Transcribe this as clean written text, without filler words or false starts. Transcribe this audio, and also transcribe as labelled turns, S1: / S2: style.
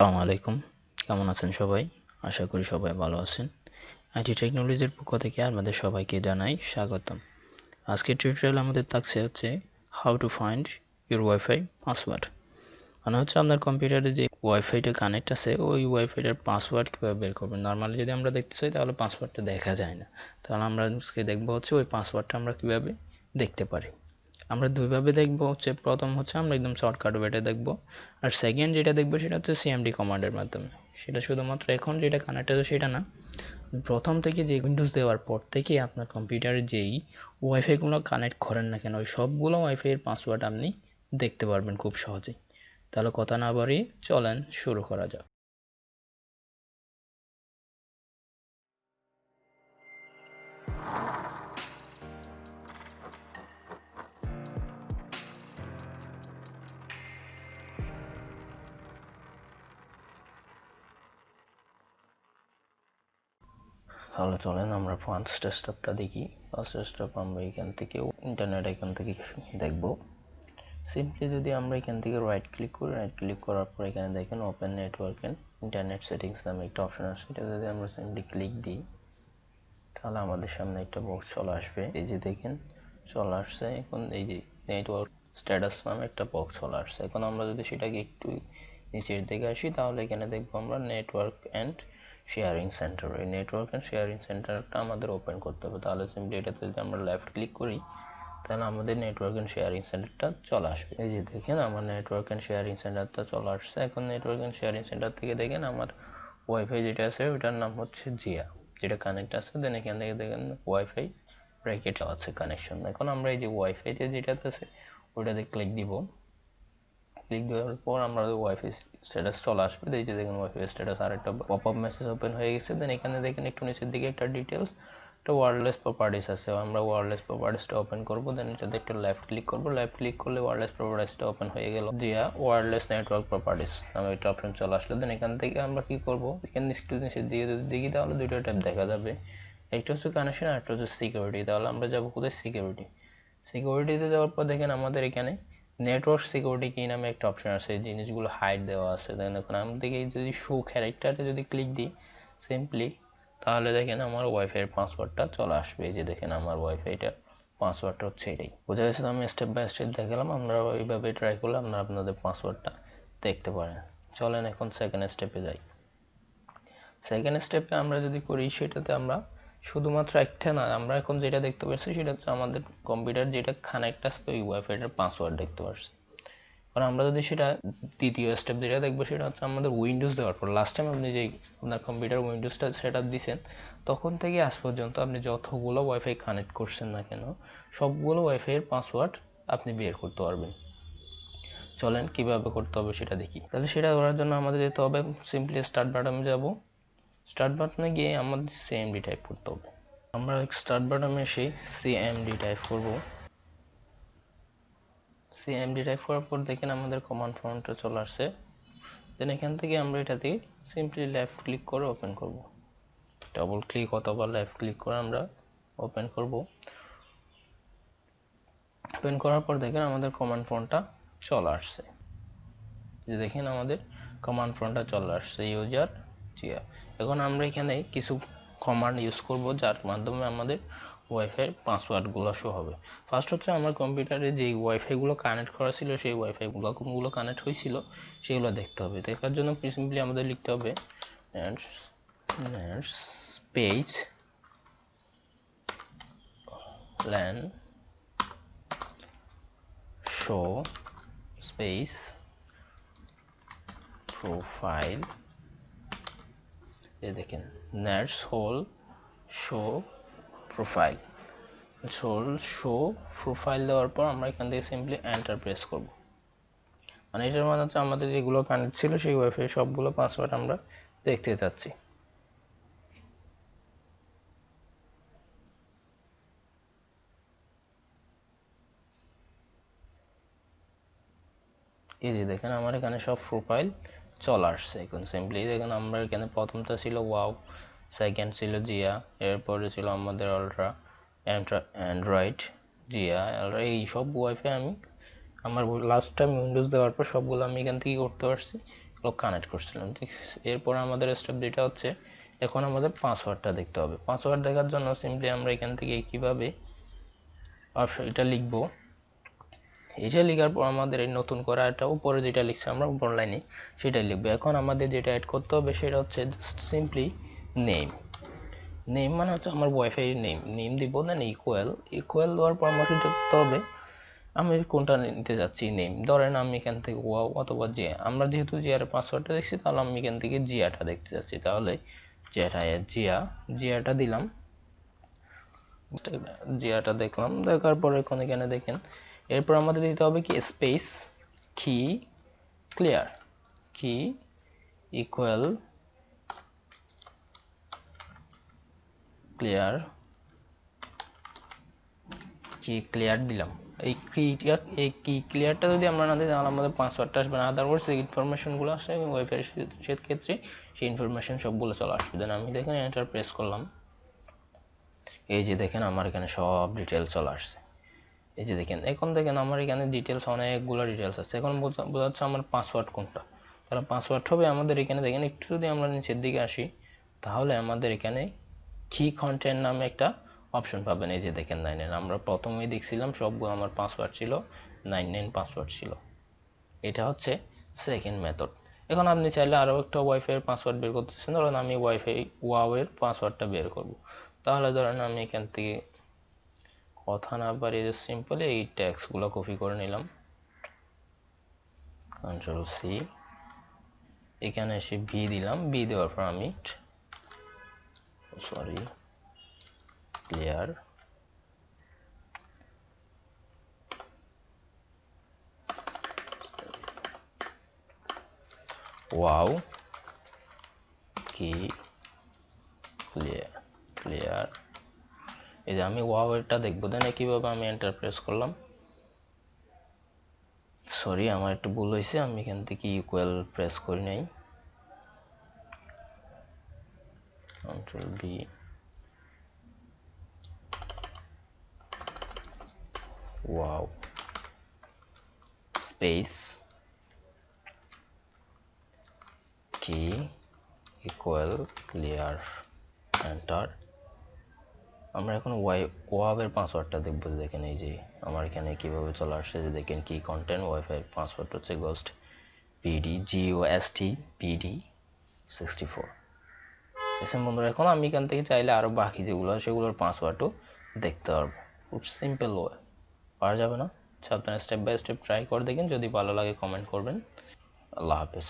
S1: আসসালামুআলাইকুম, কেমন আছেন সবাই? আশা করি সবাই ভালো আছেন। আইটি টেকনোলজির পক্ষ থেকে আমাদের সবাইকে জানাই স্বাগতম। আজকের টিউটোরিয়াল আমাদের থাকছে হচ্ছে how to find your wifi password. মানে হচ্ছে আপনার কম্পিউটারে যে ওয়াইফাইটা কানেক্ট আছে ওই ওয়াইফাইটার পাসওয়ার্ড কীভাবে বের করবেন। নর্মালি যদি আমরা দেখতে চাই তাহলে পাসওয়ার্ডটা দেখা যায় না, তাহলে আমরা আজকে দেখবো হচ্ছে ওই পাসওয়ার্ডটা আমরা কীভাবে দেখতে পারি। আমরা দুইভাবে দেখব, হচ্ছে প্রথম হচ্ছে আমরা একদম শর্টকাট ওয়েতে দেখব, আর সেকেন্ড যেটা দেখব সেটা হচ্ছে সিএমডি কমান্ডের মাধ্যমে। সেটা শুধুমাত্র এখন যেটা কানেক্ট আছে সেটা না, প্রথম থেকে যে উইন্ডোজ দেওয়ার পর থেকে আপনার কম্পিউটারে যেই ওয়াইফাইগুলো কানেক্ট করেন না কেন ওই সবগুলো ওয়াইফাইয়ের পাসওয়ার্ড আপনি দেখতে পারবেন খুব সহজেই। তাহলে কথা না বাড়িয়ে চলেন শুরু করা যাক। তাহলে চলেন আমরা ফার্স্ট স্টেপটা দেখি। ফার্স্ট স্টেপ আমরা এখান থেকে ইন্টারনেট এখান থেকে দেখব। সিম্পলি যদি আমরা এখান থেকে রাইট ক্লিক করি, রাইট ক্লিক করার পর এখানে দেখেন open network and internet settings নামে একটা অপশন আছে। এটা যদি আমরা সিম্পলি ক্লিক দিই তাহলে আমাদের সামনে একটা বক্স চলে আসবে। এই যে দেখেন চলে আসছে। এখন এই যে নেটওয়ার্ক স্ট্যাটাস নামে একটা বক্স চলে আসছে। এখন আমরা যদি সেটাকে একটু নিচের দিকে আসি তাহলে এখানে দেখবো আমরা নেটওয়ার্ক এন্ড শেয়ারিং সেন্টার। এই নেটওয়ার্ক এন্ড শেয়ারিং সেন্টারটা আমাদের ওপেন করতে হবে। তাহলে সিম্পলি এটাতে যদি আমরা লেফট ক্লিক করি তাহলে আমাদের নেটওয়ার্ক এন্ড শেয়ারিং সেন্টারটা চলে আসবে। এই যে দেখেন আমার নেটওয়ার্ক এন্ড শেয়ারিং সেন্টারটা চলে আসছে। এখন নেটওয়ার্ক এন্ড শেয়ারিং সেন্টার থেকে দেখেন আমার ওয়াইফাই যেটা আছে ওটার নাম হচ্ছে জিয়া, যেটা কানেক্ট আছে। দেন এখান থেকে দেখেন ওয়াইফাই ব্র্যাকেট আছে কানেকশন। এখন আমরা এই যে ওয়াইফাইতে যেটাতে আছে ওটাতে ক্লিক দিব। ক্লিক দেওয়ার পর আমরা ওয়াইফাই স্ট্যাটাস চলে আসবে। এই যে দেখেন ওয়াইফাই স্ট্যাটাস আর একটা পপ আপ মেসেজ ওপেন হয়ে গেছে। দেন এখানে দেখেন একটু নিচের দিকে একটা ডিটেলস, একটা ওয়্যারলেস প্রপার্টিস আছে। আমরা ওয়্যারলেস প্রপার্টিসটা ওপেন করব। দেন এটাতে একটা লেফট ক্লিক করব। লেফট ক্লিক করলে ওয়্যারলেস প্রপার্টিসটা ওপেন হয়ে গেল। জিয়া ওয়্যারলেস নেটওয়ার্ক প্রপার্টিস নামে একটা অপশন চলে আসলো। দেন এখান থেকে আমরা কি করব, এখানে নিচের দিকে যদি দেখি তাহলে দুটো ট্যাব দেখা যাবে। একটা হচ্ছে কানেকশন আর একটা হচ্ছে সিকিউরিটি। তাহলে আমরা যাব কোথায়, সিকিউরিটি। সিকিউরিটিতে যাওয়ার পর দেখেন আমাদের এখানে নেটওয়ার্ক সিকিউরিটি কি নামে একটা অপশন আছে, এই জিনিসগুলো হাইড দেওয়া আছে। দেন এখন আমাদেরকে যদি শো ক্যারেক্টারে যদি ক্লিক দিই সিম্পলি তাহলে দেখেন আমার ওয়াইফাইয়ের পাসওয়ার্ডটা চলে আসবে। এই যে দেখেন আমার ওয়াইফাইটা পাসওয়ার্ডটা হচ্ছে এটাই। বোঝা গেছে তো? আমি স্টেপ বাই স্টেপ দেখালাম, আমরা ওইভাবে ট্রাই করলে আপনারা আপনাদের পাসওয়ার্ডটা দেখতে পারেন। চলেন এখন সেকেন্ড স্টেপে যাই। সেকেন্ড স্টেপে আমরা যদি করি সেটাতে আমরা শুধুমাত্র একটা না, আমরা এখন যেটা দেখতে পাচ্ছি সেটা হচ্ছে আমাদের কম্পিউটার যেটা কানেক্ট আছে ওই ওয়াইফাইটার পাসওয়ার্ড দেখতে পাচ্ছি। কারণ আমরা যদি সেটা দ্বিতীয় স্টেপ যেটা দেখবো সেটা হচ্ছে আমাদের উইন্ডোজ দেওয়ার পর লাস্ট টাইম আপনি যে আপনার কম্পিউটার উইন্ডোজটা সেট আপ দিয়েছেন তখন থেকে আজ পর্যন্ত আপনি যতগুলো ওয়াইফাই কানেক্ট করছেন না কেন সবগুলো ওয়াইফাইয়ের পাসওয়ার্ড আপনি বের করতে পারবেন। চলেন কিভাবে করতে হবে সেটা দেখি। তাহলে সেটা করার জন্য আমাদের যেতে হবে সিম্পলি স্টার্ট বাটনে যাব। স্টার্ট বাটনে গিয়ে আমাদের সিএমডি টাইপ করতে হবে। আমরা স্টার্ট বাটনে এসে সিএমডি টাইপ করব। সিএমডি টাইপ করার পর দেখেন আমাদের কমান্ড প্রম্পটে চলে আসছে। দেন এখান থেকে আমরা এটাতে সিম্পলি লেফট ক্লিক করে ওপেন করব। ডাবল ক্লিক অথবা লেফট ক্লিক করে আমরা ওপেন করব। ওপেন করার পর দেখেন আমাদের কমান্ড প্রম্পটটা চলে আসছে। যে দেখেন আমাদের কমান্ড প্রম্পটটা চলে আসছে ইউজার জিয়া। এখন আমরা এখানে কিছু কমান্ড ইউজ করব যার মাধ্যমে আমাদের ওয়াইফাই পাসওয়ার্ডগুলো শো হবে। ফার্স্ট হচ্ছে আমার কম্পিউটারে যেই ওয়াইফাইগুলো কানেক্ট করা ছিল সেই ওয়াইফাইগুলো কোনগুলো কানেক্ট হয়েছিল সেগুলো দেখতে হবে। দেখার জন্য সিম্পলি আমাদের লিখতে হবে netsh space wlan show space profile. এই দেখেন netsh হোল শো প্রোফাইল। শো প্রোফাইল দেওয়ার পর আমরা এখান থেকে সিম্পলি এন্টার প্রেস করব। মানে এটার মানে হচ্ছে আমাদের যেগুলো কানেক্ট ছিল সেই ওয়াইফাই সবগুলো পাসওয়ার্ড আমরা দেখতে যাচ্ছি। এই যে দেখেন আমার এখানে সব প্রোফাইল চলে আসছে। এখন সিম্পলি দেখেন আমরা এখানে প্রথমটা ছিল ওয়াও, সেকেন্ড ছিল জিয়া, এরপরে ছিল আমাদের আলট্রা, অ্যান্ড্রয়েড, জিয়া, আলট্রা। এই সব ওয়াইফাই আমি আমার লাস্ট টাইম উইন্ডোজ দেওয়ার পর সবগুলো আমি এখান থেকে করতে পারছি। কানেক্ট করছিলাম। ঠিক এরপর আমাদের স্টেপ যেটা হচ্ছে এখন আমাদের পাসওয়ার্ডটা দেখতে হবে। পাসওয়ার্ড দেখার জন্য সিম্পলি আমরা এখান থেকে কিভাবে অপশন এটা লিখব, এটা লেখার পর আমাদের এই নতুন করা একটা উপরে যেটা লিখছি আমরা উপর লাইনে সেটাই লিখবো। এখন আমাদের যেটা অ্যাড করতে হবে সেটা হচ্ছে সিম্পলি নেম। নেম মানে হচ্ছে আমার ওয়াইফাই নেম দিব, দেন ইকুয়াল দেওয়ার পর আমাকে দেখতে হবে আমি কোনটা নিতে যাচ্ছি। নেম ধরেন আমি এখান থেকে ওয়াও অথবা জিয়া, আমরা যেহেতু জিয়ার পাসওয়ার্ডটা দেখছি তাহলে আমি এখান থেকে জিয়াটা দেখতে যাচ্ছি, তাহলে জিয়াটা দিলাম, জিয়াটা দেখলাম। দেখার পর এখন এখানে দেখেন এরপর আমাদের দিতে হবে কি স্পেস কি ক্লিয়ার, কি ইকুয়াল ক্লিয়ার, কি ক্লিয়ার দিলাম। এই কি ক্লিয়ারটা যদি আমরা না দিই তাহলে আমাদের পাসওয়ার্ডটা আসবে না, আদারওয়াইজ এই ইনফরমেশনগুলো আসে ওয়াইফাই এর ক্ষেত্রে সেই ইনফরমেশন সবগুলো চলে আসবে। দেন আমি দেখেন এন্টার প্রেস করলাম, এই যে দেখেন আমার এখানে সব ডিটেইলস চলে আসছে। এই যে দেখেন এখন দেখেন আমার এখানে ডিটেইলস অনেকগুলো ডিটেইলস আছে। এখন বোঝাচ্ছে আমার পাসওয়ার্ড কোনটা, তাহলে পাসওয়ার্ড হবে আমাদের এখানে দেখেন একটু যদি আমরা নিচের দিকে আসি তাহলে আমাদের এখানে কি কন্টেন্ট নামে একটা অপশন পাবেন। এই যে দেখেন 99 আমরা প্রথমেই দেখছিলাম সবগুলো আমার পাসওয়ার্ড ছিল 99 পাসওয়ার্ড ছিল। এটা হচ্ছে সেকেন্ড মেথড। এখন আপনি চাইলে আরও একটা ওয়াইফাই এর পাসওয়ার্ড বের করতেছেন, ধরেন আমি ওয়াও এর পাসওয়ার্ডটা বের করব, তাহলে ধরেন আমি এখান থেকে কথা না বাড়িয়ে সিম্পলি এই ট্যাক্সগুলো কপি করে নিলাম, কন্ট্রোল সি, এখানে এসে ভি দিলাম, ভি দেওয়ার পর আমি ক্লিয়ার ওয়াও কি ক্লিয়ার, এই যে আমি ওয়াও এরটা দেখবো। দেন কিভাবে আমি এন্টার প্রেস করলাম, সরি আমার একটু ভুল হয়েছে, আমি এখান থেকে ইকুয়াল প্রেস করি নাই, কন্ট্রোল বি, ওয়াও স্পেস কি ইকুয়াল ক্লিয়ার, এন্টার। আমরা এখন ওয়াবের পাসওয়ার্ডটা দেখবো। দেখেন এই যে আমার এখানে কিভাবে চলে আসছে, যে দেখেন কি কন্টেন্ট ওয়াইফাই পাসওয়ার্ড হচ্ছে গোস্ট পিডি GOST PD 64। এসে বন্ধুরা এখন আমি এখান থেকে চাইলে আরো বাকি যেগুলো সেগুলোর পাসওয়ার্ডও দেখতে পারবো। খুব সিম্পল ওয়ে, পারা যাবে না? আপনারা স্টেপ বাই স্টেপ ট্রাই করে দেখেন, যদি ভালো লাগে কমেন্ট করবেন। আল্লাহ হাফেজ।